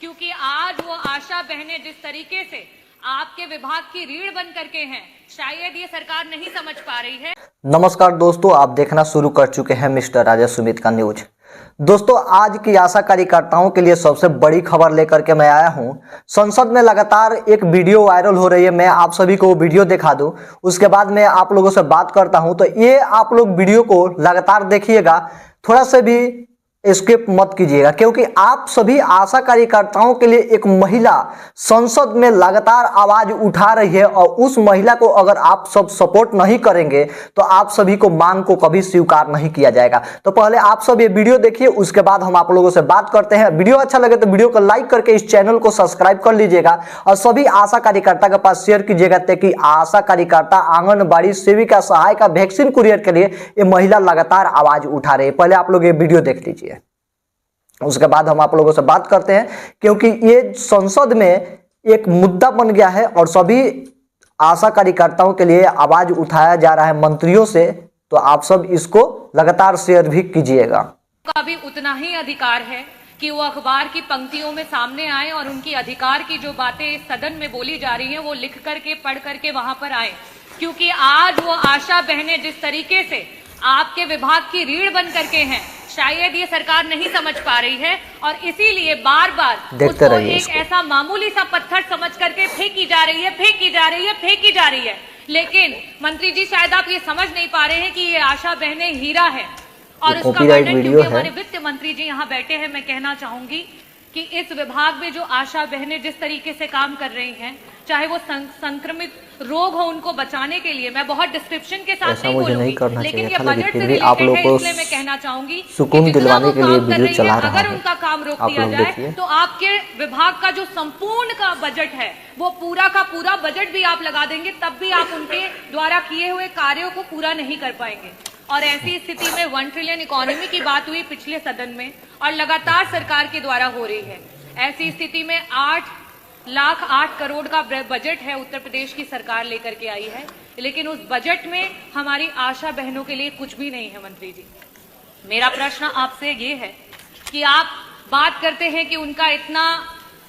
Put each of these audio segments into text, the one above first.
क्योंकि आज वो आशा बहनें जिस तरीके से आपके विभाग की रीढ़ बन करके हैं, शायद ये सरकार नहीं समझ पा रही है। नमस्कार दोस्तों, आप देखना शुरू कर चुके हैं मिस्टर राजा सुमित का न्यूज। दोस्तों, आज की आशा कार्यकर्ताओं के लिए सबसे बड़ी खबर लेकर के मैं आया हूं। संसद में लगातार एक वीडियो वायरल हो रही है। मैं आप सभी को वो वीडियो दिखा दूं, उसके बाद मैं आप लोगों से बात करता हूं। तो ये आप लोग वीडियो को लगातार देखिएगा, थोड़ा सा भी स्किप मत कीजिएगा, क्योंकि आप सभी आशा कार्यकर्ताओं के लिए एक महिला संसद में लगातार आवाज उठा रही है, और उस महिला को अगर आप सब सपोर्ट नहीं करेंगे तो आप सभी को मांग को कभी स्वीकार नहीं किया जाएगा। तो पहले आप सब ये वीडियो देखिए, उसके बाद हम आप लोगों से बात करते हैं। वीडियो अच्छा लगे तो वीडियो को लाइक करके इस चैनल को सब्सक्राइब कर लीजिएगा, और सभी आशा कार्यकर्ता के पास शेयर कीजिएगा, ताकि आशा कार्यकर्ता, आंगनबाड़ी सेविका, सहायिका, वैक्सीन कुरियर के लिए ये महिला लगातार आवाज उठा रही है। पहले आप लोग ये वीडियो देख लीजिए, उसके बाद हम आप लोगों से बात करते हैं, क्योंकि ये संसद में एक मुद्दा बन गया है और सभी आशा कार्यकर्ताओं के लिए आवाज उठाया जा रहा है मंत्रियों से। तो आप सब इसको लगातार शेयर भी कीजिएगा। का भी उतना ही अधिकार है कि वो अखबार की पंक्तियों में सामने आए और उनकी अधिकार की जो बातें सदन में बोली जा रही हैं वो लिख करके, पढ़ करके वहां पर आए, क्योंकि आज वो आशा बहनें जिस तरीके से आपके विभाग की रीढ़ बन करके हैं, शायद ये सरकार नहीं समझ पा रही है, और इसीलिए बार बार उसको एक ऐसा मामूली सा पत्थर समझ करके फेंकी जा रही है, फेंकी जा रही है, फेंकी जा रही है। लेकिन मंत्री जी, शायद आप ये समझ नहीं पा रहे हैं कि ये आशा बहनें हीरा है, और उसका वर्णन, क्योंकि हमारे वित्त मंत्री जी यहाँ बैठे हैं, मैं कहना चाहूंगी कि इस विभाग में जो आशा बहनें जिस तरीके से काम कर रही हैं, चाहे वो संक्रमित रोग हो, उनको बचाने के लिए, मैं बहुत डिस्क्रिप्शन के साथ नहीं बोलूंगी, लेकिन ये बजट से रिलेटेड है, इसलिए मैं कहना चाहूंगी सुकून दिलवाने के लिए वीडियो चला रहा है। अगर उनका काम रोक दिया जाए तो आपके विभाग का जो संपूर्ण का बजट है, वो पूरा का पूरा बजट भी आप लगा देंगे, तब भी आप उनके द्वारा किए हुए कार्यों को पूरा नहीं कर पाएंगे। और ऐसी स्थिति में 1 ट्रिलियन इकोनॉमी की बात हुई पिछले सदन में, और लगातार सरकार के द्वारा हो रही है। ऐसी स्थिति में 8 करोड़ का बजट है उत्तर प्रदेश की सरकार लेकर के आई है, लेकिन उस बजट में हमारी आशा बहनों के लिए कुछ भी नहीं है। मंत्री जी, मेरा प्रश्न आपसे ये है कि आप बात करते हैं कि उनका इतना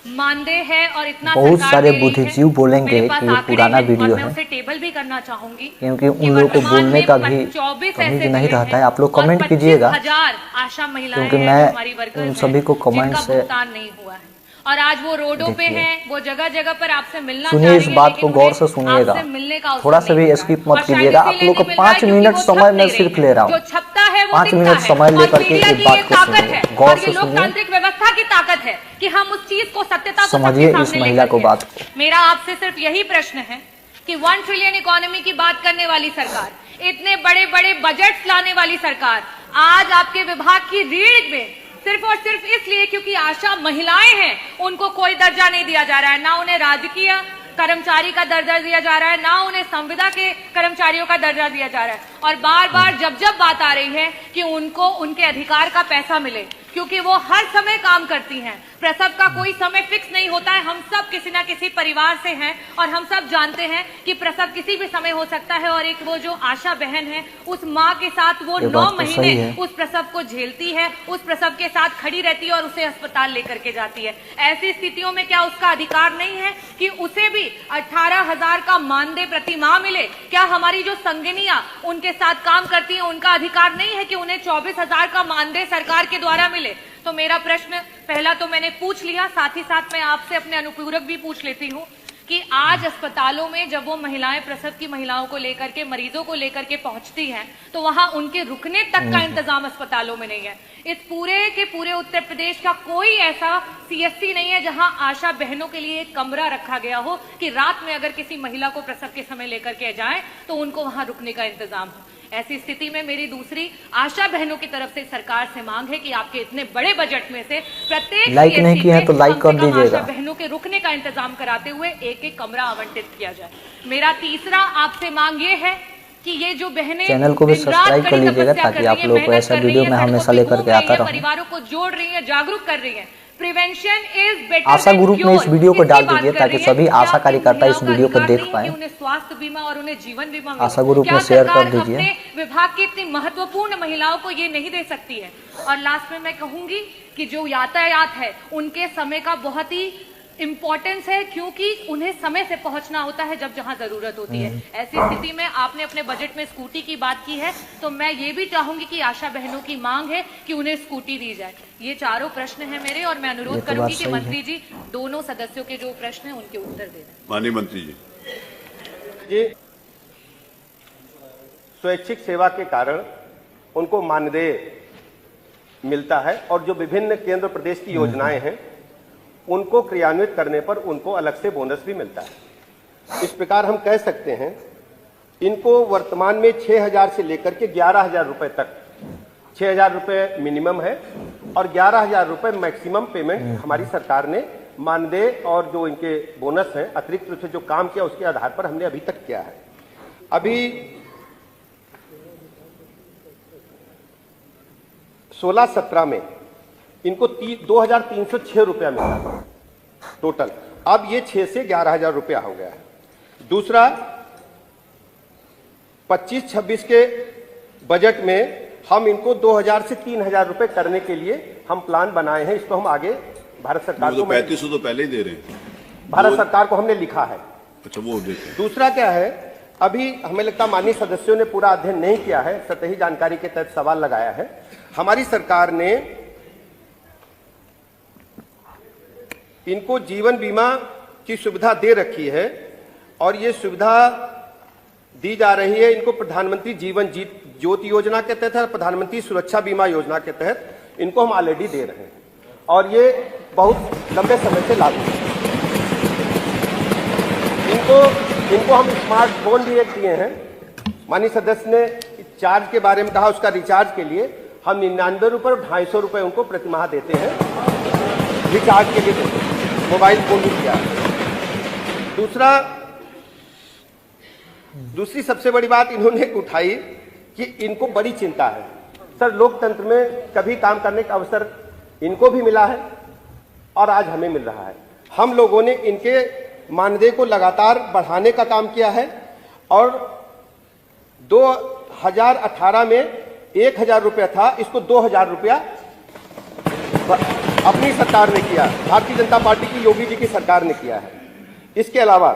मानदेय है और इतना बहुत सारे बुद्धिजीवी बोलेंगे कि ये पुराना वीडियो है, उसे टेबल भी करना चाहूंगी, क्योंकि उन लोगों को बोलने का भी कमी नहीं रहता है। आप लोग कमेंट कीजिएगा, आशा महिलाएं क्योंकि मैं उन सभी को कमेंट से नहीं हुआ है, और आज वो रोडों पे हैं, वो जगह जगह पर आपसे मिलना। सुनिए, इस बात को गौर से सुनिएगा, थोड़ा सा भी स्किप मत कीजिएगा। आप लोग को 5 मिनट समय मैं सिर्फ ले रहा हूँ, 5 मिनट समय लेकर के इस बात को सुनिए, गौर से सुनिए। लोकतांत्रिक व्यवस्था की ताकत है कि हम उस चीज को, सत्यता को समझिए, इस महिला को बात को। मेरा आपसे सिर्फ यही प्रश्न है कि 1 ट्रिलियन इकोनॉमी की बात करने वाली सरकार, इतने बड़े बड़े बजट लाने वाली सरकार, आज आपके विभाग की रीढ़ में सिर्फ और सिर्फ इसलिए क्योंकि आशा महिलाएं हैं, उनको कोई दर्जा नहीं दिया जा रहा है, ना उन्हें राजकीय कर्मचारी का दर्जा दिया जा रहा है, ना उन्हें संविदा के कर्मचारियों का दर्जा दिया जा रहा है। और बार बार जब बात आ रही है कि उनको उनके अधिकार का पैसा मिले, क्योंकि वो हर समय काम करती हैं, प्रसव का कोई समय फिक्स नहीं होता है। हम सब किसी ना किसी परिवार से हैं, और हम सब जानते हैं कि प्रसव किसी भी समय हो सकता है, और एक वो जो आशा बहन है, उस माँ के साथ वो 9 महीने उस प्रसव को झेलती है, उस प्रसव के साथ खड़ी रहती है और उसे अस्पताल लेकर के जाती है। ऐसी स्थितियों में क्या उसका अधिकार नहीं है कि उसे भी 18,000 का मानदेय प्रति माह मिले? क्या हमारी जो संगिनियां उनके साथ काम करती हैं, उनका अधिकार नहीं है कि उन्हें 24,000 का मानदेय सरकार के द्वारा मिले? तो मेरा प्रश्न पहला तो मैंने पूछ लिया, साथ ही साथ मैं आपसे अपने अनुपूरक भी पूछ लेती हूँ कि आज अस्पतालों में जब वो महिलाएं प्रसव की महिलाओं को लेकर के, मरीजों को लेकर के पहुंचती हैं, तो वहां उनके रुकने तक का इंतजाम अस्पतालों में नहीं है। इस पूरे के पूरे उत्तर प्रदेश का कोई ऐसा सीएससी नहीं है जहां आशा बहनों के लिए एक कमरा रखा गया हो कि रात में अगर किसी महिला को प्रसव के समय लेकर के जाए तो उनको वहां रुकने का इंतजाम हो। ऐसी स्थिति में मेरी दूसरी आशा बहनों की तरफ से सरकार से मांग है कि आपके इतने बड़े बजट में से प्रत्येक लाइक नहीं किया है तो लाइक कर दीजिएगा, आशा बहनों के रुकने का इंतजाम कराते हुए एक कमरा आवंटित किया जाए। मेरा तीसरा आपसे मांग ये है कि ये जो बहनें चैनल को भी सब्सक्राइब कर लीजिएगा, ताकि आप लोग को ऐसा वीडियो में हमेशा लेकर के आता रहूं। परिवारों को जोड़ रही है, जागरूक कर रही है, prevention is better Asha group में इस वीडियो को डाल दीजिए ताकि सभी आशा कार्यकर्ता इस वीडियो को देख पाएं। उन्हें स्वास्थ्य बीमा और उन्हें जीवन बीमा आशा ग्रुप में शेयर कर दीजिए। अपने विभाग की इतनी महत्वपूर्ण महिलाओं को ये नहीं दे सकती है। और लास्ट में मैं कहूंगी कि जो यातायात है उनके समय का बहुत ही इंपॉर्टेंस है, क्योंकि उन्हें समय से पहुंचना होता है जब जहां जरूरत होती है। ऐसी स्थिति में आपने अपने बजट में स्कूटी की बात की है, तो मैं ये भी चाहूंगी कि आशा बहनों की मांग है कि उन्हें स्कूटी दी जाए। ये चारों प्रश्न हैं मेरे, और मैं अनुरोध करूंगी कि मंत्री जी दोनों सदस्यों के जो प्रश्न हैं उनके उत्तर दे दें। माननीय मंत्री जी। ये स्वैच्छिक सेवा के कारण उनको मानदेय मिलता है, और जो विभिन्न केंद्र प्रदेश की योजनाएं हैं उनको क्रियान्वित करने पर उनको अलग से बोनस भी मिलता है। इस प्रकार हम कह सकते हैं इनको वर्तमान में 6,000 से लेकर के 11,000 रुपए तक, 6,000 रुपए मिनिमम है और 11,000 रुपए मैक्सिमम पेमेंट हमारी सरकार ने मानदेय और जो इनके बोनस है अतिरिक्त रूप से जो काम किया उसके आधार पर हमने अभी तक किया है। अभी 16-17 में इनको 2,306 रुपया मिला टोटल, अब ये 6 से 11,000 रुपया हो गया है। दूसरा 25-26 के बजट में हम इनको 2,000 से 3,000 रुपए करने के लिए हम प्लान बनाए हैं। इसको हम आगे भारत सरकार को 3500 तो पहले ही दे रहे हैं, भारत सरकार को हमने लिखा है। अच्छा वो देते हैं। दूसरा क्या है, अभी हमें लगता है माननीय सदस्यों ने पूरा अध्ययन नहीं किया है, सतही जानकारी के तहत सवाल लगाया है। हमारी सरकार ने इनको जीवन बीमा की सुविधा दे रखी है, और ये सुविधा दी जा रही है इनको प्रधानमंत्री जीवन ज्योति योजना के तहत, प्रधानमंत्री सुरक्षा बीमा योजना के तहत इनको हम ऑलरेडी दे रहे हैं, और ये बहुत लंबे समय से लागू है। इनको हम स्मार्टफोन भी एक दिए हैं। माननीय सदस्य ने चार्ज के बारे में कहा, उसका रिचार्ज के लिए हम 99 रुपए और 250 रुपए उनको प्रतिमाह देते हैं, रिचार्ज के लिए देते हैं। मोबाइल फोन भी दिया है। दूसरी सबसे बड़ी बात इन्होंने उठाई कि इनको बड़ी चिंता है। सर, लोकतंत्र में कभी काम करने का अवसर इनको भी मिला है और आज हमें मिल रहा है। हम लोगों ने इनके मानदेय को लगातार बढ़ाने का काम किया है, और 2018 में 1,000 रुपया था, इसको 2,000 रुपया अपनी सरकार ने किया, भारतीय जनता पार्टी की योगी जी की सरकार ने किया है। इसके अलावा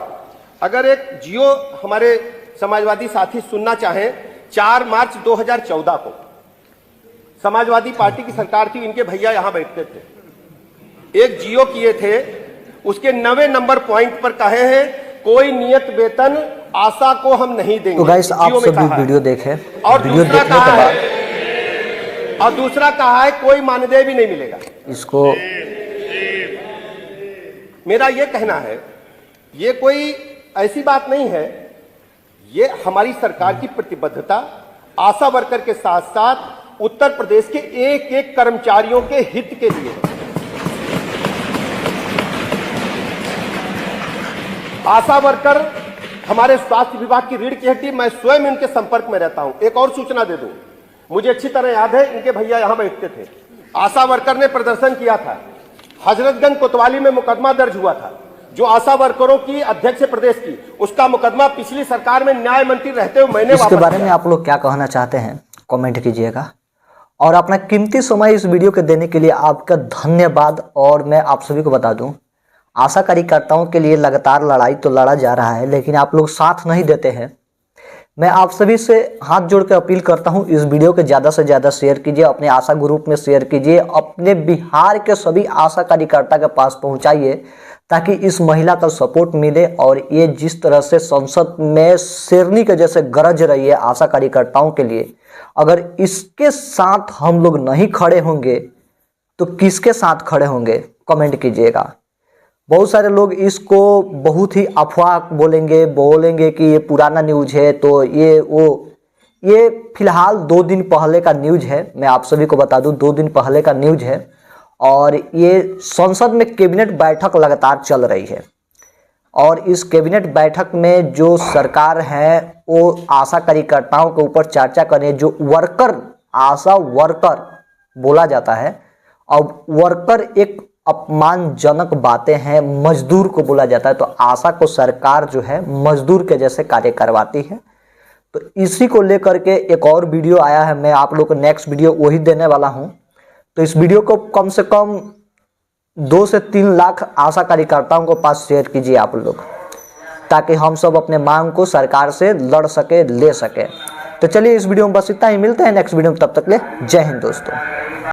अगर एक जियो हमारे समाजवादी साथी सुनना चाहें, 4 मार्च 2014 को समाजवादी पार्टी की सरकार थी, इनके भैया यहां बैठते थे, एक जियो किए थे, उसके 90 नंबर पॉइंट पर कहे हैं कोई नियत वेतन आशा को हम नहीं देंगे। तो गाइस आप सभी वीडियो देखें, और वीडियो देखने के बाद और दूसरा कहा है कोई मानदेय भी नहीं मिलेगा। इसको मेरा ये कहना है, ये कोई ऐसी बात नहीं है, ये हमारी सरकार की प्रतिबद्धता आशा वर्कर के साथ साथ उत्तर प्रदेश के एक एक कर्मचारियों के हित के लिए। आशा वर्कर हमारे स्वास्थ्य विभाग की रीढ़ की हड्डी, मैं स्वयं इनके संपर्क में रहता हूं। एक और सूचना दे दूं, मुझे अच्छी तरह याद है, इनके भैया यहां बैठते थे, आशा वर्कर ने प्रदर्शन किया था, हजरतगंज कोतवाली में मुकदमा दर्ज हुआ था, जो आशा वर्करों की अध्यक्ष प्रदेश की, उसका मुकदमा पिछली सरकार में न्याय मंत्री रहते हुए मैंने इसके बारे में आप लोग क्या कहना चाहते हैं कमेंट कीजिएगा, और अपना कीमती समय इस वीडियो के देने के लिए आपका धन्यवाद। और मैं आप सभी को बता दूं, आशा कार्यकर्ताओं के लिए लगातार लड़ाई तो लड़ा जा रहा है, लेकिन आप लोग साथ नहीं देते हैं। मैं आप सभी से हाथ जोड़ के अपील करता हूं, इस वीडियो को ज़्यादा से ज़्यादा शेयर कीजिए, अपने आशा ग्रुप में शेयर कीजिए, अपने बिहार के सभी आशा कार्यकर्ता के पास पहुंचाइए, ताकि इस महिला का सपोर्ट मिले। और ये जिस तरह से संसद में शेरनी के जैसे गरज रही है आशा कार्यकर्ताओं के लिए, अगर इसके साथ हम लोग नहीं खड़े होंगे तो किसके साथ खड़े होंगे, कमेंट कीजिएगा। बहुत सारे लोग इसको बहुत ही अफवाह बोलेंगे कि ये पुराना न्यूज है, तो ये फिलहाल 2 दिन पहले का न्यूज है। मैं आप सभी को बता दूं, 2 दिन पहले का न्यूज है, और ये संसद में कैबिनेट बैठक लगातार चल रही है, और इस कैबिनेट बैठक में जो सरकार है वो आशा कार्यकर्ताओं के ऊपर चर्चा करें। जो वर्कर, आशा वर्कर बोला जाता है, अब वर्कर एक अपमानजनक बातें हैं, मजदूर को बोला जाता है, तो आशा को सरकार जो है मजदूर के जैसे कार्य करवाती है। तो इसी को लेकर के एक और वीडियो आया है, मैं आप लोग को नेक्स्ट वीडियो वही देने वाला हूं। तो इस वीडियो को कम से कम 2 से 3 लाख आशा कार्यकर्ताओं को पास शेयर कीजिए आप लोग, ताकि हम सब अपने मांग को सरकार से लड़ सके, ले सके। तो चलिए इस वीडियो में बस इतना ही, मिलते हैं नेक्स्ट वीडियो में, तब तक ले जय हिंद दोस्तों।